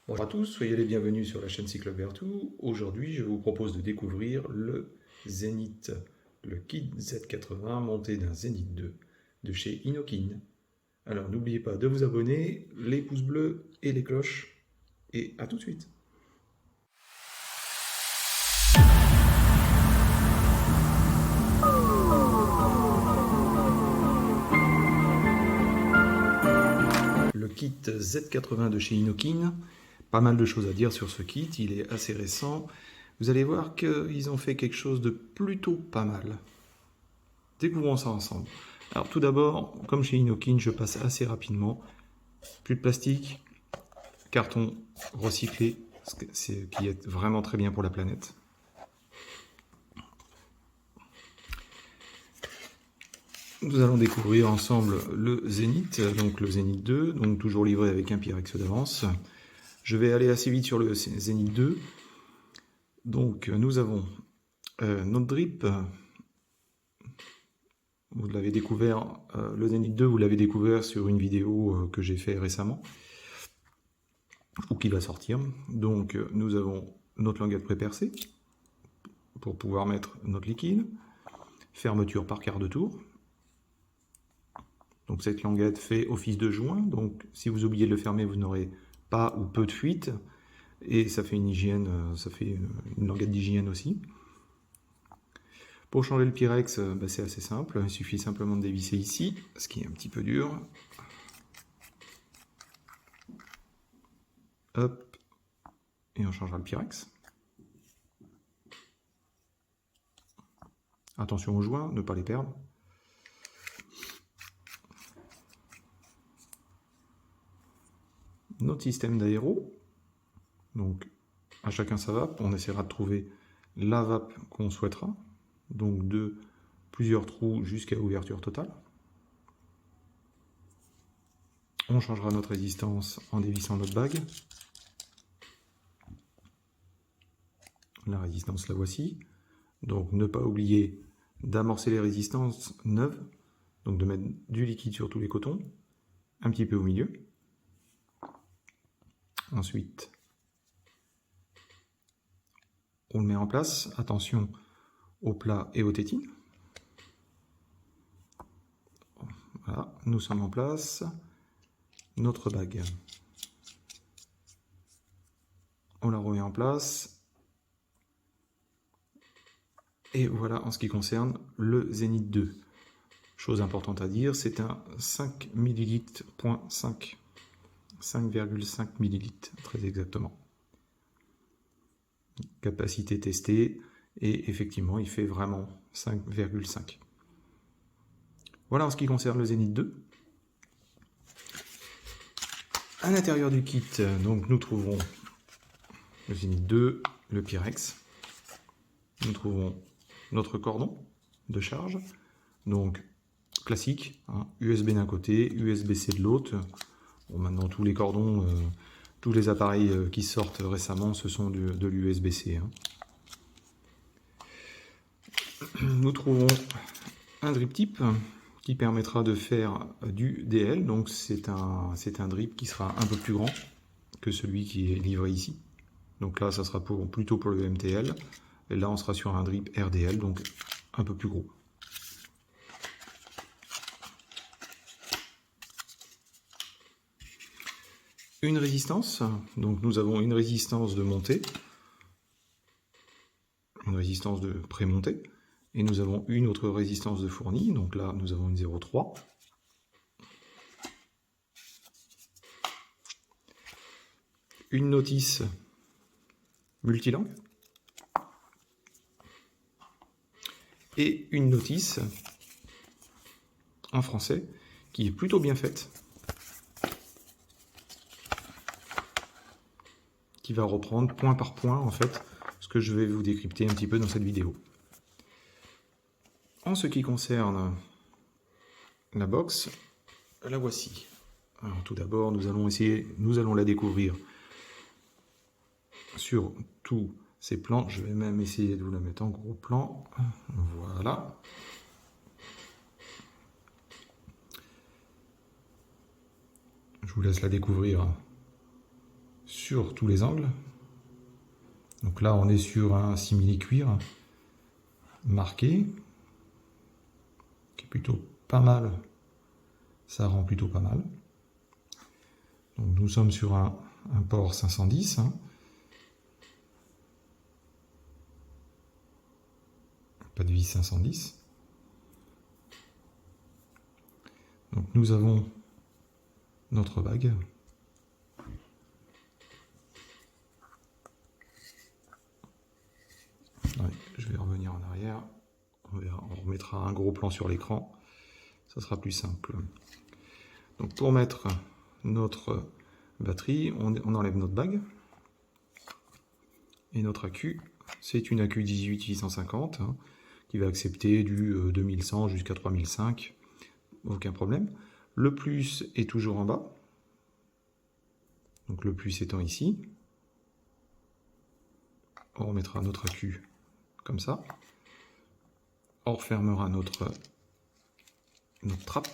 Bonjour à tous, soyez les bienvenus sur la chaîne Cyclobertou. Aujourd'hui, je vous propose de découvrir le Zénith, le kit Z80 monté d'un Zénith 2 de chez Inokin. Alors n'oubliez pas de vous abonner, les pouces bleus et les cloches, et à tout de suite. Le kit Z80 de chez Inokin, pas mal de choses à dire sur ce kit, il est assez récent. Vous allez voir qu'ils ont fait quelque chose de plutôt pas mal. Découvrons ça ensemble. Alors tout d'abord, comme chez Inokin, je passe assez rapidement. Plus de plastique, carton recyclé, ce qui est vraiment très bien pour la planète. Nous allons découvrir ensemble le Zénith, donc le Zénith 2, donc toujours livré avec un Pyrex d'avance. Je vais aller assez vite sur le Zénith 2. Donc nous avons notre drip. Vous l'avez découvert, le Zénith 2, vous l'avez découvert sur une vidéo que j'ai fait récemment, ou qui va sortir. Donc nous avons notre languette pré-percée pour pouvoir mettre notre liquide, fermeture par quart de tour. Donc cette languette fait office de joint, donc si vous oubliez de le fermer, vous n'aurez pas ou peu de fuite, et ça fait une hygiène, ça fait une languette d'hygiène aussi. Pour changer le Pyrex, c'est assez simple, il suffit simplement de dévisser ici, ce qui est un petit peu dur. Hop, et on changera le Pyrex. Attention aux joints, ne pas les perdre. Notre système d'aéro, donc à chacun sa vape, on essaiera de trouver la vape qu'on souhaitera, donc de plusieurs trous jusqu'à ouverture totale. On changera notre résistance en dévissant notre bague. La résistance, la voici. Donc ne pas oublier d'amorcer les résistances neuves, donc de mettre du liquide sur tous les cotons, un petit peu au milieu. Ensuite, on le met en place. Attention au plat et aux tétines. Voilà, nous sommes en place. Notre bague. On la remet en place. Et voilà en ce qui concerne le Zénith 2. Chose importante à dire, c'est un 5 ml, 5,5 ml, très exactement. Capacité testée, et effectivement, il fait vraiment 5,5. Voilà en ce qui concerne le Zénith 2. À l'intérieur du kit, donc, nous trouvons le Zénith 2, le Pyrex. Nous trouvons notre cordon de charge, donc classique, hein, USB d'un côté, USB-C de l'autre. Bon, maintenant, tous les cordons, tous les appareils qui sortent récemment, ce sont de l'USB-C. Hein. Nous trouvons un drip tip qui permettra de faire du DL. Donc c'est un drip qui sera un peu plus grand que celui qui est livré ici. Donc là, ça sera plutôt pour le MTL. Et là, on sera sur un drip RDL, donc un peu plus gros. Une résistance, donc nous avons une résistance de montée, une résistance de pré-montée, et nous avons une autre résistance de fournie, donc là nous avons une 0,3. Une notice multilangue, et une notice en français qui est plutôt bien faite, qui va reprendre point par point en fait ce que je vais vous décrypter un petit peu dans cette vidéo. En ce qui concerne la box, la voici. Alors tout d'abord, nous allons la découvrir sur tous ces plans. Je vais même essayer de vous la mettre en gros plan. Voilà. Je vous laisse la découvrir sur tous les angles. Donc là, on est sur un simili-cuir marqué, qui est plutôt pas mal. Ça rend plutôt pas mal. Donc nous sommes sur un port 510. Hein. Pas de vis 510. Donc nous avons notre bague. Ouais, je vais revenir en arrière. On remettra un gros plan sur l'écran. Ça sera plus simple. Donc pour mettre notre batterie, on enlève notre bague. Et notre accu, c'est une accu 18850 hein, qui va accepter du 2100 jusqu'à 3005. Aucun problème. Le plus est toujours en bas. Donc le plus étant ici. On remettra notre accu comme ça. On refermera notre trappe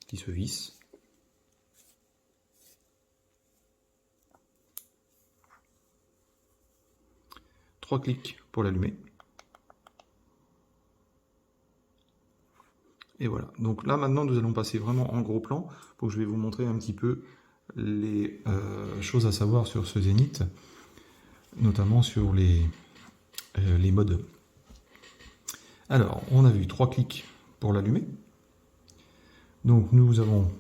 qui se visse. Trois clics pour l'allumer. Et voilà. Donc là maintenant nous allons passer vraiment en gros plan pour que je vais vous montrer un petit peu les choses à savoir sur ce Zénith, notamment sur les modes. Alors, on a vu 3 clics pour l'allumer. Donc nous avons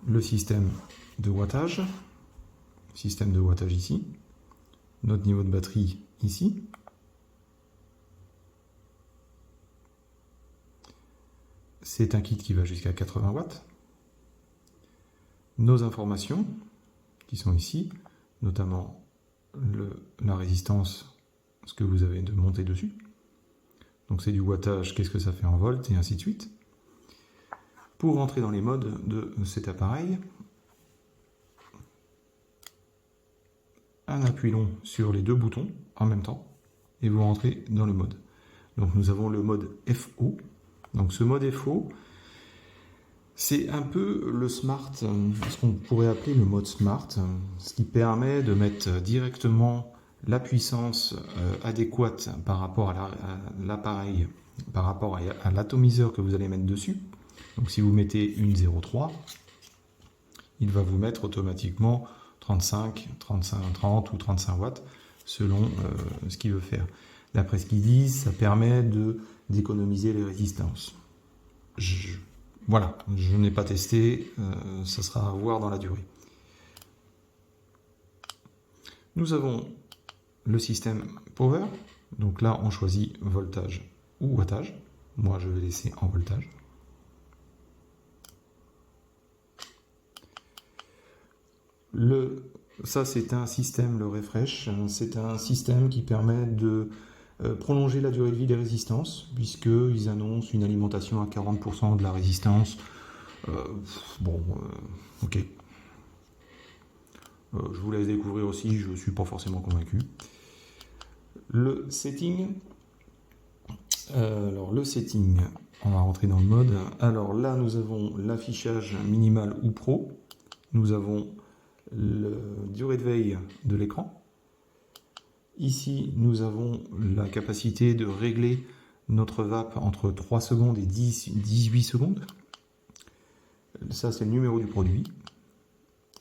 le système de wattage ici, notre niveau de batterie ici, c'est un kit qui va jusqu'à 80 watts, nos informations qui sont ici, notamment la résistance, ce que vous avez de monter dessus, donc c'est du wattage, qu'est-ce que ça fait en volts et ainsi de suite. Pour rentrer dans les modes de cet appareil, un appui long sur les deux boutons en même temps et vous rentrez dans le mode. Donc nous avons le mode FO. Donc ce mode FO, c'est un peu le smart, ce qu'on pourrait appeler le mode smart, ce qui permet de mettre directement la puissance adéquate par rapport à l'appareil, par rapport à l'atomiseur que vous allez mettre dessus. Donc si vous mettez une 0,3, il va vous mettre automatiquement 35, 30 ou 35 watts selon ce qu'il veut faire. D'après ce qu'ils disent, ça permet d'économiser les résistances. Voilà, je n'ai pas testé, ça sera à voir dans la durée. Nous avons le système Power, donc là on choisit voltage ou wattage. Moi je vais laisser en voltage. Ça c'est un système, le refresh, c'est un système qui permet de prolonger la durée de vie des résistances, puisqu'ils annoncent une alimentation à 40% de la résistance. Ok. Je vous laisse découvrir aussi, je ne suis pas forcément convaincu. Le setting. Alors le setting, on va rentrer dans le mode. Alors là nous avons l'affichage minimal ou pro. Nous avons la durée de veille de l'écran. Ici, nous avons la capacité de régler notre VAP entre 3 secondes et 18 secondes. Ça, c'est le numéro du produit.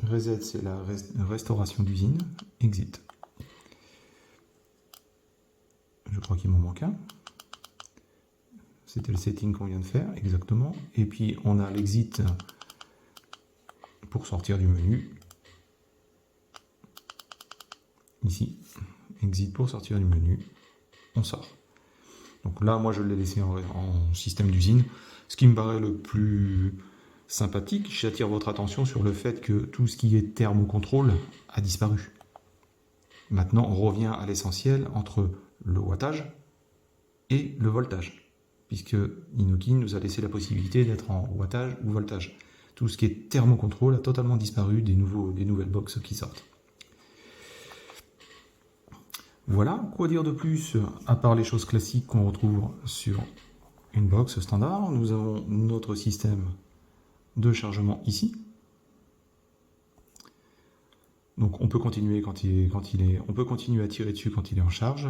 Reset, c'est la restauration d'usine. Exit. Je crois qu'il m'en manque un. C'était le setting qu'on vient de faire, exactement. Et puis, on a l'exit pour sortir du menu. Ici. Exit pour sortir du menu, on sort. Donc là, moi, je l'ai laissé en système d'usine. Ce qui me paraît le plus sympathique, j'attire votre attention sur le fait que tout ce qui est thermocontrôle a disparu. Maintenant, on revient à l'essentiel entre le wattage et le voltage, puisque Inokin nous a laissé la possibilité d'être en wattage ou voltage. Tout ce qui est thermocontrôle a totalement disparu des nouvelles box qui sortent. Voilà, quoi dire de plus, à part les choses classiques qu'on retrouve sur une box standard. Nous avons notre système de chargement ici. Donc on peut continuer on peut continuer à tirer dessus quand il est en charge.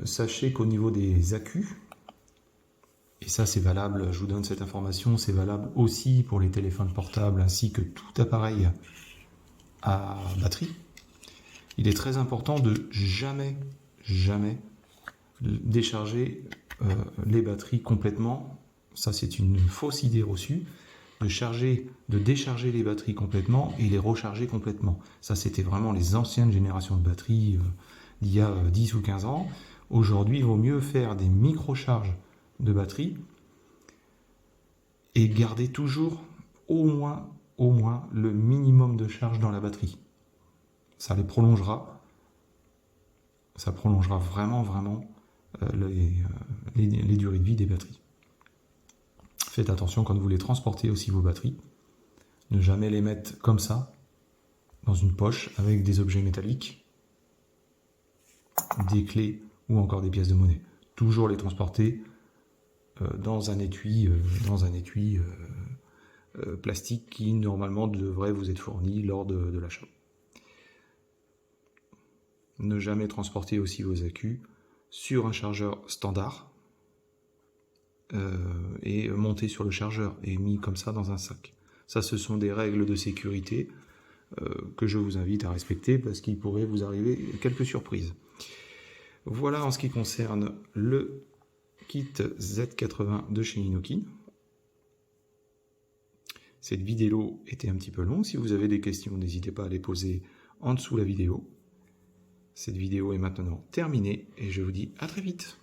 Sachez qu'au niveau des accus, et ça c'est valable, je vous donne cette information, c'est valable aussi pour les téléphones portables ainsi que tout appareil à batterie. Il est très important de jamais décharger les batteries complètement. Ça c'est une fausse idée reçue. De décharger les batteries complètement et les recharger complètement. Ça c'était vraiment les anciennes générations de batteries d'il y a 10 ou 15 ans. Aujourd'hui, il vaut mieux faire des micro-charges de batterie et garder toujours au moins le minimum de charge dans la batterie. Ça les prolongera. Ça prolongera vraiment les durées de vie des batteries. Faites attention quand vous les transportez aussi vos batteries. Ne jamais les mettre comme ça, dans une poche, avec des objets métalliques, des clés ou encore des pièces de monnaie. Toujours les transporter dans un étui, plastique qui normalement devrait vous être fourni lors de l'achat. Ne jamais transporter aussi vos accus sur un chargeur standard et monté sur le chargeur et mis comme ça dans un sac. Ça, ce sont des règles de sécurité que je vous invite à respecter parce qu'il pourrait vous arriver quelques surprises. Voilà en ce qui concerne le kit Z80 de chez Inokin. Cette vidéo était un petit peu longue. Si vous avez des questions, n'hésitez pas à les poser en dessous de la vidéo. Cette vidéo est maintenant terminée et je vous dis à très vite.